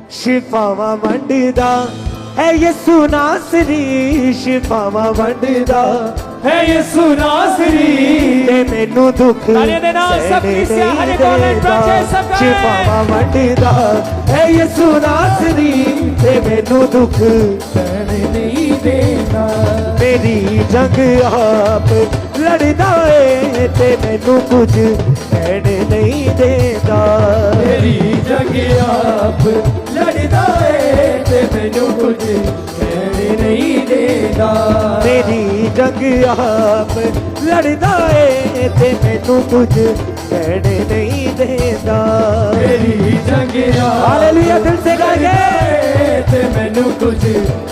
शिफावा वंडदा है यसु नासरी, शिफावा वंडदा है यसु नासरी। ते मैनू दुख शिफावा वंडदा है यसु नासरी, ते मैनू दुख सहने नहीं देना। मेरी जंग आप लड़दा है ते मैनू कुछ कहने नहीं देता। मेरी जंग आप लड़दा है ते मैनू कुछ कहने नहीं देता। मेरी जंग आप लड़दा है ते मैनू कुछ कहने नहीं देता। मेरी जंग हालेलुया दिल से गाइए ते मैनू कुछ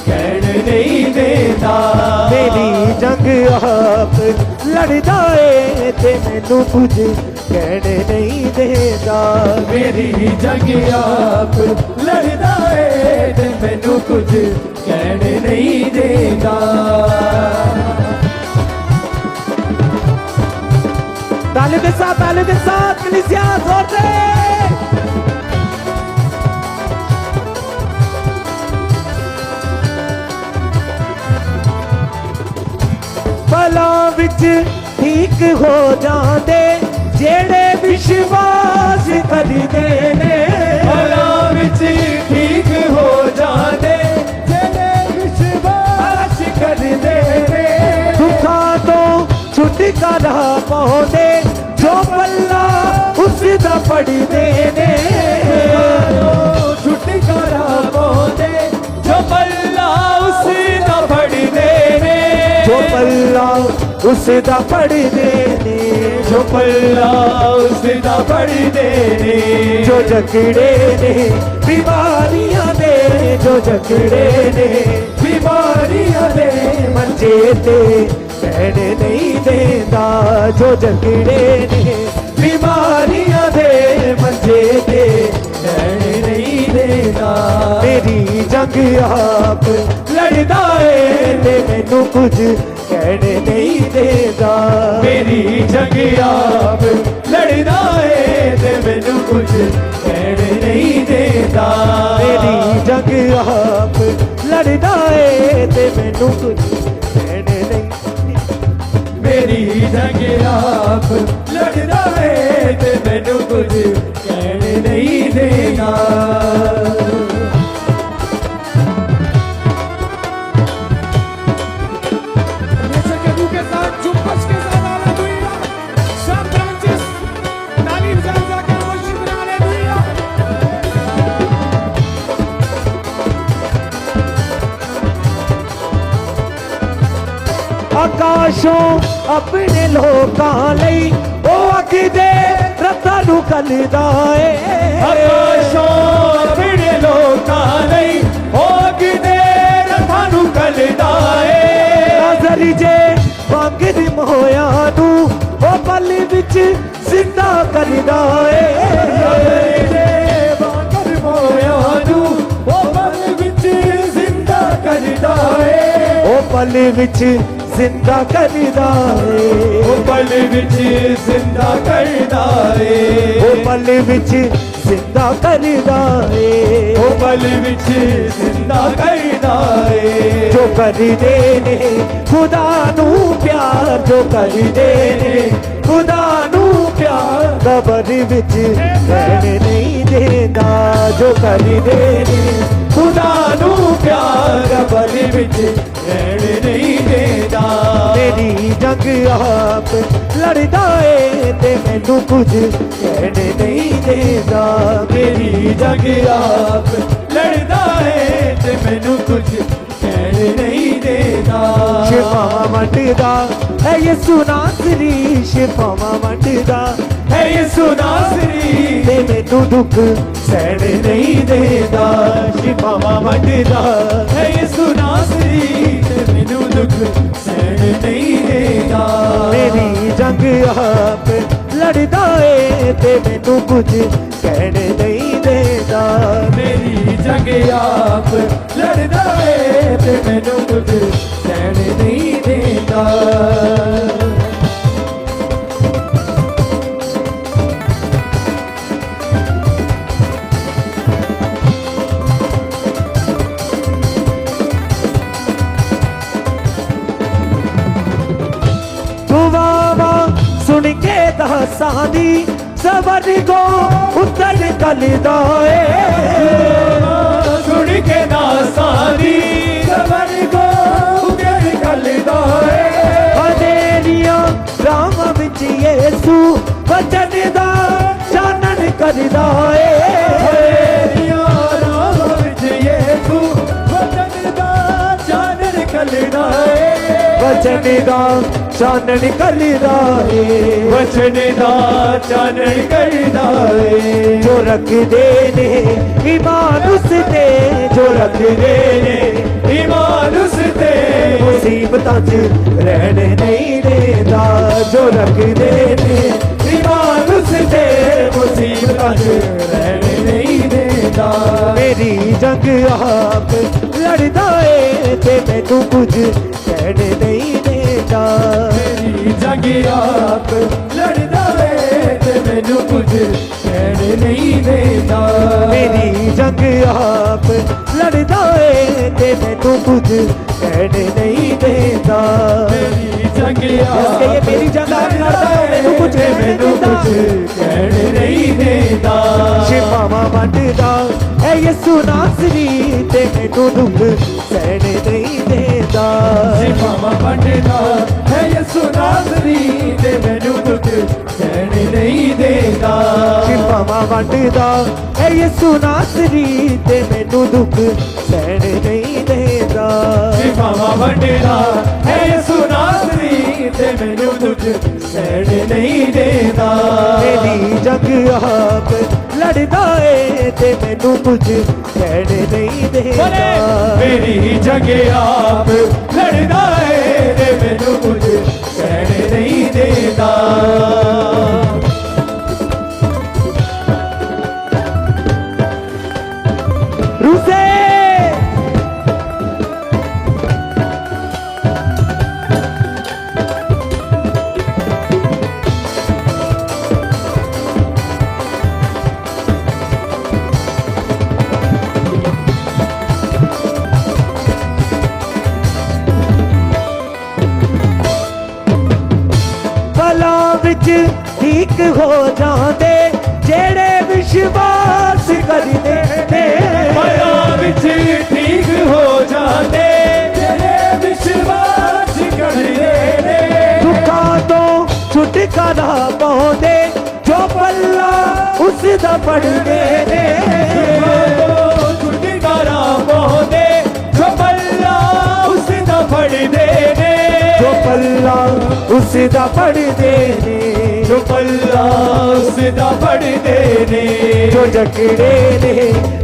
कहने नहीं देता। मेरी जंग आप लड़दा है ते मैनू कुछ कहने नहीं देता। मेरी जंग आप लड़दा है ते मैनू कुछ कहने नहीं देता। ताली के साथ कलीसिया जोर से। भला विच ठीक हो जाते जेड़े विश्वास करदे ने। भला विच ठीक हो जाते जेड़े विश्वास करदे ने। दुखा तो छुटकारा पाउंदे जो पल्ला उसदा पढ़दे ने। छुटकारा पाउंदे जो पल्ला उसदा पढ़दे ने। जो पल्ला उसदा पढ़दे ने। जो पल्ला उसदा पढ़दे ने। जो जकड़े ने बीमारियां दे, जो जकड़े ने बीमारियां दे मंजे ते कहने नहीं देता। जो जकड़े ने बीमारियां दे मंजे ते कहने नहीं देता। मेरी जंग आप लड़दा है ते मैनू कुछ कहने नहीं देता। मेरी जंग आप लड़दा है ते मैनू कुछ कहने नहीं देता। मेरी जंग आप लड़दा है ते मैनू कुछ कहने नहीं। मेरी जंग आप लड़दा है ते मैनू कुछ कहने नहीं देगा। आकाशों अपने लोकां लई ओ अगदे रत्तां नूं कलदा है। आकाशों अपने लोकां लई ओ अगदे रत्तां नूं कलदा है। नज़र जे वांगर मोया नूं ओ पल विच जिंदा करदा है। नज़र जे वांगर मोया नूं ओ पल विच जिंदा करदा है। ओ पल विच जिंदा करदा है। ओ पल विच जिंदा करदा है। ओ पल विच जिंदा करदा है। ओ पल विच जिंदा करदा है। जो करदे ने खुदा नू प्यार, जो करदे ने खुदा नू प्यार कबर विच रहने नहीं देता। जो करदे ने खुदा नू प्यार कबर विच रहने नहीं देता। मेरी जंग आप लड़दा है ते मैनू कुछ कहने नहीं देता। मेरी जंग आप लड़दा है ते मैनू कुछ कहने नहीं देता। शिफावा वंडदा है यसु नासरी, शिफावा वंडदा है यसु नासरी। ते मैनू दुख सहने नहीं देता। शिफावा वंडदा है यसु नासरी ते मैनू दुख सहने नहीं देता। मेरी जंग आप लड़दा है ते मैनू कुछ कहने नहीं देता। मेरी जंग आप लड़दा है ते मैनू कुछ कहने नहीं देता। दी सबर को उतर कलदा सुन के नासानी सबर को उतर कलदा हनेरिया राम विच येसु वचन दा चानन करदा हनेरिया राम विच येसु वचन दा चानन करदा वचन दा चानन करदा वचन दा चानन करदा जो रख दे ने ईमान उस ते जो रख दे ने ईमान उस ते मुसीबतां च रहने नहीं देता जो रख दे ने ईमान उस ते मुसीबतां च रहने नहीं देता मेरी जंग आप लड़दा है ते मैनू कुछ कहने नहीं देता मेरी जंग आप लड़दा है ते मैनू कुछ कहने नहीं देता मेरी जंग आप लड़दा है ते मैनू कुछ कहने नहीं देता मेरी जंग इसके ये मेरी जंग आप लड़दा है मैनू कुछ मैनू कुछ कहने नहीं देता शिफावा वंडदा ऐ यसू नासरी ते मैनू दुख सहने नहीं देता शिफावा वंडदा है यसू नासरी ते मैनू दुख कहने नहीं देता शिफावा वंडदा ऐ यसू नासरी ते मैनू दुख सहने नहीं देता शिफावा वंडदा है यसू नासरी ते मैनू दुख सहने नहीं देता मेरी जंग आप लड़दा है ते मैनू कुछ कहने नहीं देता मेरी जंग आप लड़दा है ते मैनू कुछ कहने नहीं देता रूसे भला विच ठीक हो जाते जेड़े विश्वास करदे ने भला विच ठीक हो जाते तेरे विश्वास करदे ने दुखा तो छुटकारा पाउंदे जो पल्ला उसदा पढ़दे ने छुटकारा पाउंदे जो पल्ला उसदा फड़दे ने जो पल्ला उसदा पढ़दे ने जो पल्ला उसदा फड़दे ने जो जकड़े ने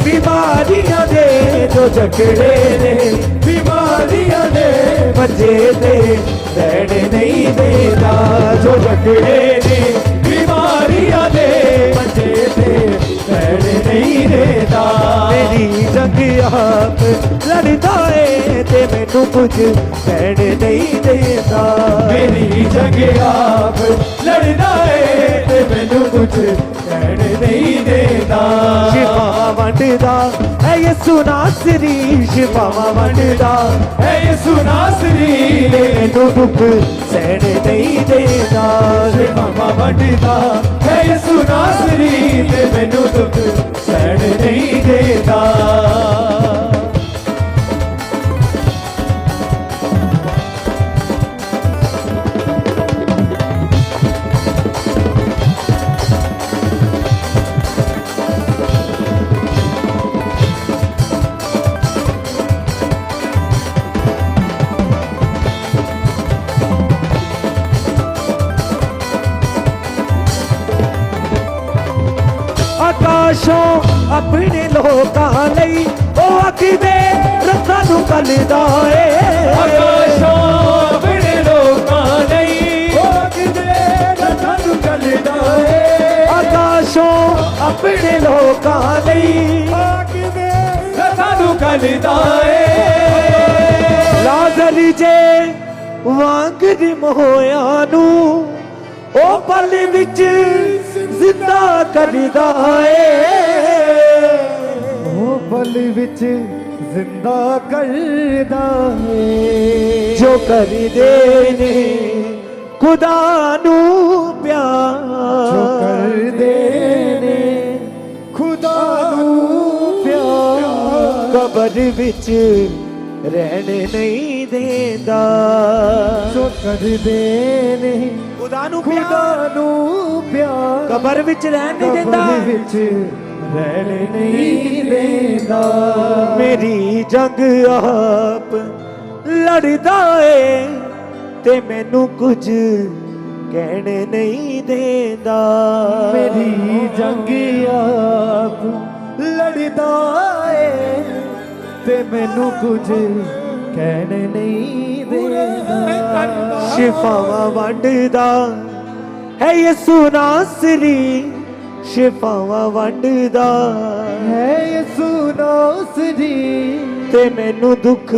बीमारियां दे जो जकड़े ने बीमारियां ने मजे दे रहने नहीं देता जो जकड़े ने बीमारियां ने मजे दे रहने नहीं देता मेरी जंग आप लड़दा है ते मैनू कुछ कहने नहीं देता मेरी जंग आप लड़दा है ते मैनू कुछ कहने नहीं देता शिफावा वंडदा ऐ यसू नासरी शिफावा वंडदा है यसू नासरी ते मैनू दुख सहने नहीं देता मामा वंडदा है यसू नासरी ते मैनू दुख सहने नहीं देता आकाशों अपने लोकां लई ओ आखदे रत्तां नूं कलदा ए आकाशों अपने लोकां लई ओ आखदे रत्तां नूं कलदा ए आकाशों अपने लोकां लई आखदे रत्तां नूं कलदा ए लाज़र जे वांग रिम होया नू ओ पल विच जिंदा करदा ए ओ पल विच जिंदा करदा है जो करदे ने खुदा नू ਪਿਆਰ ਜੋ ਕਰਦੇ ਨੇ ਖੁਦਾ ਨੂੰ ਪਿਆਰ ਕਬਰ ਵਿੱਚ ਰਹਿਣ ਨਹੀਂ ਦੇਂਦਾ ਜੋ ਕਰਦੇ ਨੇ ਖੁਦਾ ਨੂੰ ਖੁਦਾ ਪਿਆਰ ਨੂੰ ਪਿਆਰ ਕਬਰ ਵਿੱਚ ਰਹਿਣ ਨਹੀਂ ਦਿੰਦਾ ਕਬਰ ਵਿੱਚ ਰਹਿਣ ਨਹੀਂ ਦੇਂਦਾ ਮੇਰੀ ਜੰਗ ਆਪ ਲੜਦਾ ਏ ਤੇ ਮੈਨੂੰ ਕੁਝ ਕਹਿਣ ਨਹੀਂ ਦੇਂਦਾ ਮੇਰੀ ਜੰਗ ਆਪ ਲੜਦਾ ਏ ਤੇ ਮੈਨੂੰ ਕੁਝ ਕਹਿਣ ਨਹੀਂ ਦੇਂਦਾ ਸ਼ਿਫਾਵਾਂ ਵੰਡਦਾ ਹੈ ਯਿਸੂ ਨਾਸਰੀ ਸ਼ਿਫਾਵਾਂ ਵੰਡਦਾ ਹੈ ਯਿਸੂ ਨਾਸਰੀ ਤੇ ਮੈਨੂੰ ਦੁੱਖ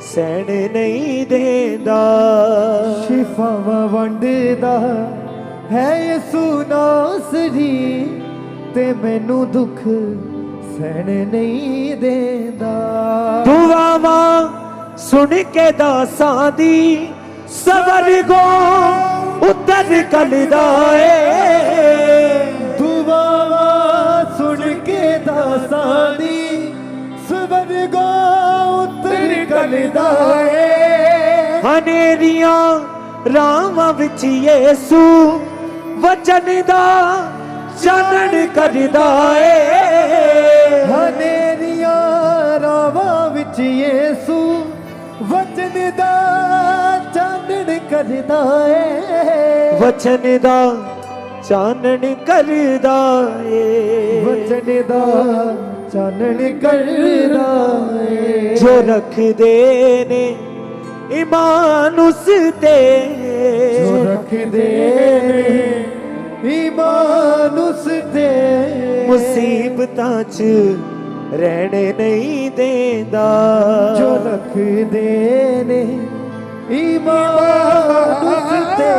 ਸਹਿਣ ਨਹੀਂ ਦੇਂਦਾ ਸ਼ਿਫਾਵਾਂ ਵੰਡਦਾ ਹੈ ਯਿਸੂ ਨਾਸਰੀ ਤੇ ਮੈਨੂੰ ਦੁੱਖ ਸਹਿਣ ਨਹੀਂ ਦੇਂਦਾ ਦੁਆਵਾਂ ਸੁਣ ਕੇ ਦਾਸਾਂ ਦੀ ਸਵਰਗੋਂ ਉੱਤਰ ਕਲਦਾ ਏ ਦੁਆਵਾਂ ਸੁਣ ਕੇ ਦਾਸਾਂ ਦੀ ਸਵਰਗੋਂ ਉੱਤਰ ਕਲਦਾ ਏ ਹਨੇਰੀਆਂ ਰਾਵਾਂ ਵਿੱਚ ਯਿਸੂ ਵਚਨ ਦਾ ਚਾਨਣ ਕਰਦਾ ਏ ਹਨੇਰੀਆਂ ਰਾਵਾਂ ਵਿੱਚ ਯਿਸੂ ਵਚਨ ਦਾ ਚਾਨਣ ਕਰਦਾ ਏ ਵਚਨ ਦਾ ਚਾਨਣ ਕਰਦਾ ਏ ਵਚਨ ਦਾ ਚਾਨਣ ਕਰਦਾ ਏ ਜੋ ਰੱਖਦੇ ਨੇ ਈਮਾਨ ਉਸ ਤੇ ਜੋ ਰੱਖਦੇ ਨੇ ਈਮਾਨ ਉਸ ਤੇ ਮੁਸੀਬਤਾਂ 'ਚ ਰਹਿਣ ਨਹੀਂ ਦੇਂਦਾ ਜੋ ਰੱਖਦੇ ਨੇ ਈਮਾਨ ਉਸ ਤੇ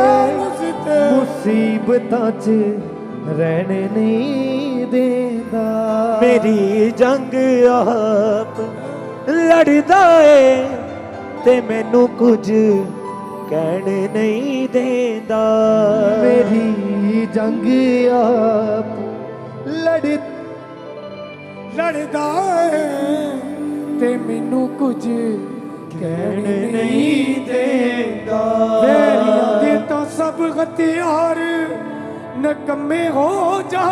ਮੁਸੀਬਤਾਂ 'ਚ ਰਹਿਣ ਨਹੀਂ ਦੇਂਦਾ ਮੇਰੀ ਜੰਗ ਆਪ ਲੜਦਾ ਏ ਤੇ ਮੈਨੂੰ ਕੁਝ ਕਹਿਣ ਨਹੀਂ ਦੇਂਦਾ ਮੇਰੀ ਜੰਗ ਆਪ ਲੜਦਾ ਏ ਤੇ ਮੈਨੂੰ ਕੁਝ ਕਹਿਣ ਨਹੀਂ ਦੇਂਦਾ ਤੇਰੀਆਂ ਦੇ ਤਾਂ ਸਭ ਹਥਿਆਰ ਨਕਮੇ ਹੋ ਜਾ